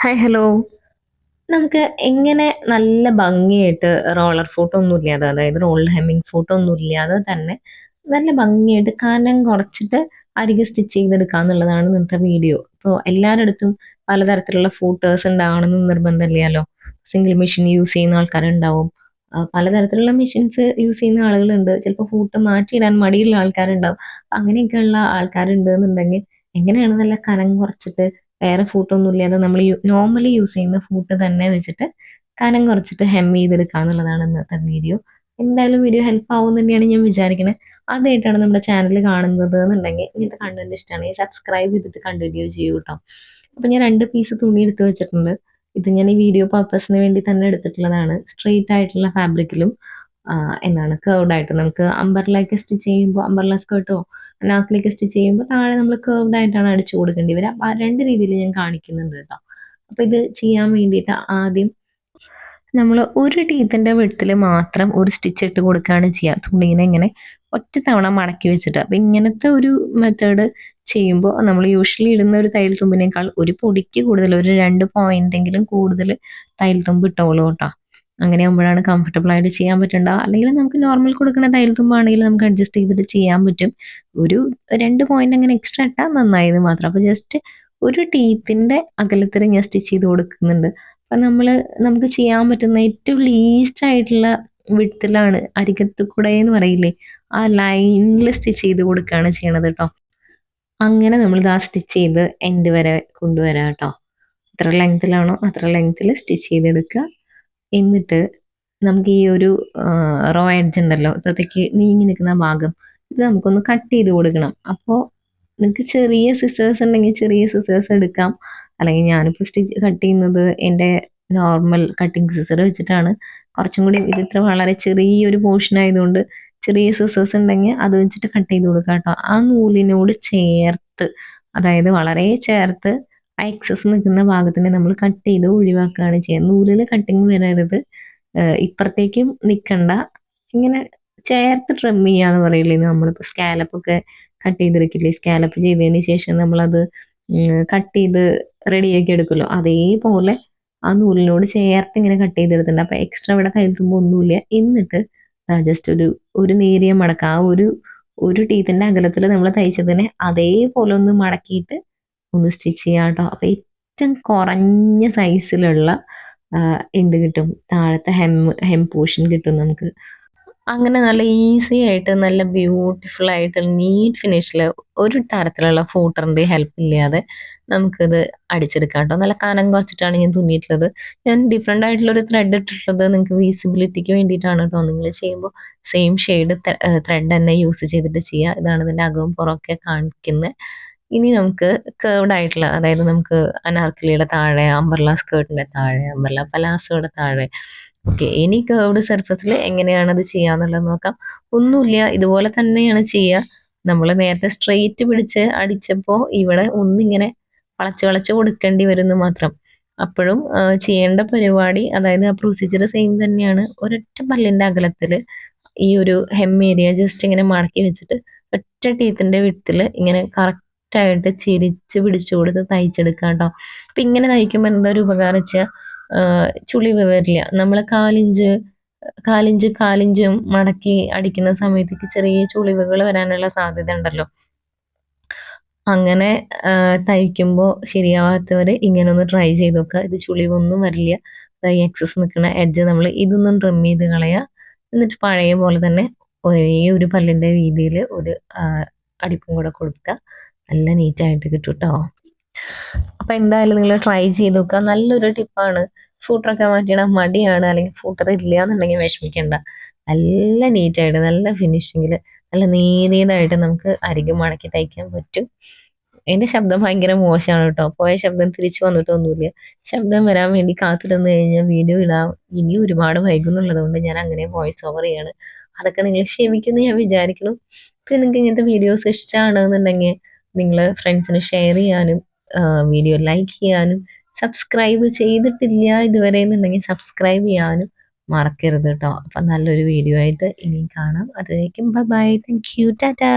Hi hello. നമുക്ക് എങ്ങനെ നല്ല ഭംഗിയായിട്ട് റോളർ ഫോട്ടോ ഒന്നും ഇല്ലാതെ, അതായത് റോൾ ഹെമ്മിങ് ഫോട്ടോ ഒന്നും ഇല്ലാതെ തന്നെ നല്ല ഭംഗിയായിട്ട് കനം കുറച്ചിട്ട് അരികെ സ്റ്റിച്ച് ചെയ്തെടുക്കുക എന്നുള്ളതാണ് ഇന്നത്തെ വീഡിയോ. ഇപ്പോൾ എല്ലാവരുടെ അടുത്തും പലതരത്തിലുള്ള ഫോട്ടോസ് ഉണ്ടാവണമെന്ന് നിർബന്ധമില്ലല്ലോ. സിംഗിൾ മെഷീൻ യൂസ് ചെയ്യുന്ന ആൾക്കാരുണ്ടാവും. പലതരത്തിലുള്ള മെഷീൻസ് യൂസ് ചെയ്യുന്ന ആളുകളുണ്ട്. ചിലപ്പോൾ ഫോട്ടോ മാറ്റിയിടാൻ മടിയുള്ള ആൾക്കാരുണ്ടാവും. അങ്ങനെയൊക്കെയുള്ള ആൾക്കാരുണ്ട് എന്നുണ്ടെങ്കിൽ എങ്ങനെയാണ് നല്ല കനം കുറച്ചിട്ട് വേറെ ഫൂട്ട് ഒന്നും ഇല്ലാതെ നമ്മൾ നോർമലി യൂസ് ചെയ്യുന്ന ഫൂട്ട് തന്നെ വെച്ചിട്ട് കനം കുറച്ചിട്ട് ഹെം ചെയ്തെടുക്കുക എന്നുള്ളതാണ് ഇന്നത്തെ വീഡിയോ. എന്തായാലും വീഡിയോ ഹെൽപ്പ് ആവും തന്നെയാണ് ഞാൻ വിചാരിക്കുന്നത്. ആദ്യമായിട്ടാണ് നമ്മുടെ ചാനൽ കാണുന്നത് എന്നുണ്ടെങ്കിൽ ഇങ്ങനത്തെ കണ്ടന്റ് ഇഷ്ടമാണെങ്കിൽ സബ്സ്ക്രൈബ് ചെയ്തിട്ട് കണ്ടിന്യൂ ചെയ്യൂ കേട്ടോ. അപ്പൊ ഞാൻ 2 പീസ് തുണി എടുത്ത് വെച്ചിട്ടുണ്ട്. ഇത് ഞാൻ ഈ വീഡിയോ പർപ്പസിന് വേണ്ടി തന്നെ എടുത്തിട്ടുള്ളതാണ്. സ്ട്രെയിറ്റ് ആയിട്ടുള്ള ഫാബ്രിക്കിലും എന്താണ് കേർവ്ഡ് ആയിട്ട് നമുക്ക് അമ്പർലയൊക്കെ സ്റ്റിച്ച് ചെയ്യുമ്പോൾ അമ്പർല സ്കേർട്ടോ അനാർക്കലിയൊക്കെ സ്റ്റിച്ച് ചെയ്യുമ്പോൾ താഴെ നമ്മൾ കേർവ്ഡ് ആയിട്ടാണ് അടിച്ചു കൊടുക്കേണ്ടി വരിക. ആ 2 രീതിയിൽ ഞാൻ കാണിക്കുന്നുണ്ട് കേട്ടോ. അപ്പൊ ഇത് ചെയ്യാൻ വേണ്ടിയിട്ട് ആദ്യം നമ്മൾ ഒരു ടീത്തിന്റെ വിടത്തിൽ മാത്രം ഒരു സ്റ്റിച്ച് ഇട്ട് കൊടുക്കുകയാണ് ചെയ്യുക. തുണീനെ ഇങ്ങനെ ഒറ്റ തവണ മടക്കി വെച്ചിട്ട്. അപ്പൊ ഇങ്ങനത്തെ ഒരു മെത്തേഡ് ചെയ്യുമ്പോൾ നമ്മൾ യൂഷ്വലി ഇടുന്ന ഒരു തയ്യൽ തുമ്പിനേക്കാൾ ഒരു പൊടിക്ക് കൂടുതൽ, ഒരു 2 പോയിന്റെങ്കിലും കൂടുതൽ തയ്യൽ തുമ്പ് ഇട്ടോളൂ കേട്ടോ. അങ്ങനെ ആകുമ്പോഴാണ് കംഫർട്ടബിൾ ആയിട്ട് ചെയ്യാൻ പറ്റുണ്ടാവുക. അല്ലെങ്കിൽ നമുക്ക് നോർമൽ കൊടുക്കുന്ന തയ്യൽ തുമ്പാണെങ്കിൽ നമുക്ക് അഡ്ജസ്റ്റ് ചെയ്തിട്ട് ചെയ്യാൻ പറ്റും. ഒരു 2 പോയിന്റ് അങ്ങനെ എക്സ്ട്രാ ഇട്ടാൽ നന്നായത് മാത്രം. അപ്പൊ ജസ്റ്റ് ഒരു ടീത്തിന്റെ അകലത്തിൽ ഞാൻ സ്റ്റിച്ച് ചെയ്ത് കൊടുക്കുന്നുണ്ട്. അപ്പൊ നമുക്ക് ചെയ്യാൻ പറ്റുന്ന ഏറ്റവും ലീസ്റ്റ് ആയിട്ടുള്ള വിഡ്ത്തിലാണ് അരികത്ത് കൂടെ എന്ന് പറയില്ലേ, ആ ലൈനിൽ സ്റ്റിച്ച് ചെയ്ത് കൊടുക്കുകയാണ് ചെയ്യണത് കേട്ടോ. അങ്ങനെ നമ്മൾ ആ സ്റ്റിച്ച് ചെയ്ത് എൻഡ് വരെ കൊണ്ടുവരാം കേട്ടോ. എത്ര ലെങ്ത്തിലാണോ അത്ര ലെങ്ത്തിൽ സ്റ്റിച്ച് ചെയ്തെടുക്കുക. എന്നിട്ട് നമുക്ക് ഈ ഒരു റോ എഡ്ജ് ഉണ്ടല്ലോ, ഇപ്പത്തേക്ക് നീങ്ങി നിൽക്കുന്ന ഭാഗം, ഇത് നമുക്കൊന്ന് കട്ട് ചെയ്ത് കൊടുക്കണം. അപ്പോൾ നിങ്ങൾക്ക് ചെറിയ സിസേഴ്സ് ഉണ്ടെങ്കിൽ ചെറിയ സിസേഴ്സ് എടുക്കാം. അല്ലെങ്കിൽ ഞാനിപ്പോൾ സ്റ്റിച്ച് കട്ട് ചെയ്യുന്നത് എൻ്റെ നോർമൽ കട്ടിങ് സിസർ വെച്ചിട്ടാണ്. കുറച്ചും കൂടി ഇത് ഇത്ര വളരെ ചെറിയൊരു പോർഷൻ ആയതുകൊണ്ട് ചെറിയ സിസേഴ്സ് ഉണ്ടെങ്കിൽ അത് വെച്ചിട്ട് കട്ട് ചെയ്ത് കൊടുക്കാം കേട്ടോ. ആ നൂലിനോട് ചേർത്ത്, അതായത് വളരെ ചേർത്ത് ആ എക്സസ് നിൽക്കുന്ന ഭാഗത്തിനെ നമ്മൾ കട്ട് ചെയ്ത് ഒഴിവാക്കുകയാണ് ചെയ്യുന്നത്. നൂലിൽ കട്ടിങ് വരരുത്. ഇപ്പുറത്തേക്കും നിൽക്കണ്ട. ഇങ്ങനെ ചേർത്ത് ട്രിം ചെയ്യാന്ന് പറയില്ലേ, നമ്മളിപ്പോൾ സ്കാലപ്പ് ഒക്കെ കട്ട് ചെയ്തെടുക്കില്ലേ, സ്കാലപ്പ് ചെയ്തതിന് ശേഷം നമ്മളത് കട്ട് ചെയ്ത് റെഡിയാക്കി എടുക്കുമല്ലോ, അതേപോലെ ആ നൂലിനോട് ചേർത്ത് ഇങ്ങനെ കട്ട് ചെയ്തെടുത്തിട്ടുണ്ട്. അപ്പൊ എക്സ്ട്രാ ഇവിടെ കയ്യിൽ ഒന്നുമില്ല. എന്നിട്ട് ജസ്റ്റ് ഒരു നേരിയ മടക്കം, ആ ഒരു ടീത്തിന്റെ അകലത്തിൽ നമ്മൾ തയ്ച്ചതിനെ അതേപോലെ ഒന്ന് മടക്കിയിട്ട് ഒന്ന് സ്റ്റിച്ച് ചെയ്യാം കേട്ടോ. അപ്പൊ ഏറ്റവും കുറഞ്ഞ സൈസിലുള്ള എന്ത് കിട്ടും, താഴത്തെ ഹെം പോർഷൻ കിട്ടും നമുക്ക്. അങ്ങനെ നല്ല ഈസി ആയിട്ട് നല്ല ബ്യൂട്ടിഫുൾ ആയിട്ട് നീറ്റ് ഫിനിഷിൽ ഒരു തരത്തിലുള്ള ഫൂട്ടറിന്റെ ഹെൽപ്പ് ഇല്ലാതെ നമുക്കിത് അടിച്ചെടുക്കാം കേട്ടോ. നല്ല കനം കുറച്ചിട്ടാണ് ഞാൻ തുന്നിയിട്ടുള്ളത്. ഞാൻ ഡിഫറെൻ്റ് ആയിട്ടുള്ള ഒരു ത്രെഡ് ഇട്ടിട്ടുള്ളത് നിങ്ങൾക്ക് വിസിബിലിറ്റിക്ക് വേണ്ടിയിട്ടാണ് കേട്ടോ. നിങ്ങൾ ചെയ്യുമ്പോൾ സെയിം ഷെയ്ഡ് ത്രെഡ് തന്നെ യൂസ് ചെയ്തിട്ട് ചെയ്യുക. ഇതാണ് ഇതിൻ്റെ അകവും പുറമൊക്കെ കാണിക്കുന്നത്. ഇനി നമുക്ക് കേർവ്ഡ് ആയിട്ടുള്ള, അതായത് നമുക്ക് അനാർക്കലിയുടെ താഴെ, അംബർല സ്കേർട്ടിന്റെ താഴെ, അംബർല പലാസോയുടെ താഴെ, ഓക്കെ, ഇനി കേർവ്ഡ് സർഫസിൽ എങ്ങനെയാണ് അത് ചെയ്യാന്നുള്ളത് നോക്കാം. ഒന്നുമില്ല, ഇതുപോലെ തന്നെയാണ് ചെയ്യുക. നമ്മൾ നേരത്തെ സ്ട്രെയിറ്റ് പിടിച്ച് അടിച്ചപ്പോൾ ഇവിടെ ഒന്നിങ്ങനെ വളച്ച് വളച്ച് കൊടുക്കേണ്ടി വരുന്നു മാത്രം. അപ്പോഴും ചെയ്യേണ്ട പരിപാടി, അതായത് ആ പ്രൊസീജിയർ സെയിം തന്നെയാണ്. ഒരൊറ്റ പല്ലിന്റെ അകലത്തിൽ ഈ ഒരു ഹെം ഏരിയ ജസ്റ്റ് ഇങ്ങനെ മടക്കി വെച്ചിട്ട് ഒറ്റ ടീത്തിന്റെ വിട്ടിൽ ഇങ്ങനെ കറക്റ്റ് ആയിട്ട് ചിരിച്ച് പിടിച്ചു കൊടുത്ത് തയ്ച്ചെടുക്കാം കേട്ടോ. അപ്പൊ ഇങ്ങനെ തയ്ക്കുമ്പോൾ എന്താ ഒരു ഉപകാരം വെച്ചാൽ ചുളിവ് വരില്ല. നമ്മൾ കാലിഞ്ചും മടക്കി അടിക്കുന്ന സമയത്തേക്ക് ചെറിയ ചുളിവുകൾ വരാനുള്ള സാധ്യത ഉണ്ടല്ലോ. അങ്ങനെ തയ്ക്കുമ്പോൾ ശരിയാവാത്തവര് ഇങ്ങനെ ഒന്ന് ട്രൈ ചെയ്ത് നോക്കുക. ഇത് ചുളിവൊന്നും വരില്ല. ഈ എക്സസ് നിൽക്കുന്ന എഡ്ജ് നമ്മൾ ഇതൊന്നും ട്രിം ചെയ്ത് കളയുക. എന്നിട്ട് പഴയ പോലെ തന്നെ ഒരേ ഒരു പല്ലിന്റെ വീതിയിൽ ഒരു അടിപ്പും കൂടെ കൊടുക്കുക. നല്ല നീറ്റായിട്ട് കിട്ടും കേട്ടോ. അപ്പൊ എന്തായാലും നിങ്ങൾ ട്രൈ ചെയ്ത് നോക്കുക. നല്ലൊരു ടിപ്പാണ്. ഫൂട്ടറൊക്കെ മാറ്റിയിടാൻ മടിയാണ്, അല്ലെങ്കിൽ ഫൂട്ടർ ഇല്ല എന്നുണ്ടെങ്കിൽ വിഷമിക്കണ്ട. നല്ല നീറ്റായിട്ട് നല്ല ഫിനിഷിങ്ങിൽ നല്ല നേരിയതായിട്ട് നമുക്ക് അരികെ മടക്കി തയ്ക്കാൻ പറ്റും. എന്റെ ശബ്ദം ഭയങ്കര മോശമാണ് കേട്ടോ. പോയ ശബ്ദം തിരിച്ചു വന്നിട്ടൊന്നുമില്ല. ശബ്ദം വരാൻ വേണ്ടി കാത്തിരുന്ന് കഴിഞ്ഞാൽ വീഡിയോ ഇടാം ഇനി ഒരുപാട് വൈകുന്നുള്ളത് കൊണ്ട് ഞാൻ അങ്ങനെ വോയിസ് ഓവർ ചെയ്യാണ്. അതൊക്കെ നിങ്ങൾ ക്ഷമിക്കുമെന്ന് ഞാൻ വിചാരിക്കുന്നു. പിന്നെ നിങ്ങൾക്ക് ഇങ്ങനത്തെ വീഡിയോസ് ഇഷ്ടമാണെന്നുണ്ടെങ്കിൽ നിങ്ങൾ ഫ്രണ്ട്സിന് ഷെയർ ചെയ്യാനും വീഡിയോ ലൈക്ക് ചെയ്യാനും സബ്സ്ക്രൈബ് ചെയ്തിട്ടില്ല ഇതുവരെ എന്നുണ്ടെങ്കിൽ സബ്സ്ക്രൈബ് ചെയ്യാനും മറക്കരുത് കേട്ടോ. അപ്പം നല്ലൊരു വീഡിയോ ആയിട്ട് ഇനിയും കാണാം. അതുവരേക്കും bye bye, thank you, Tata.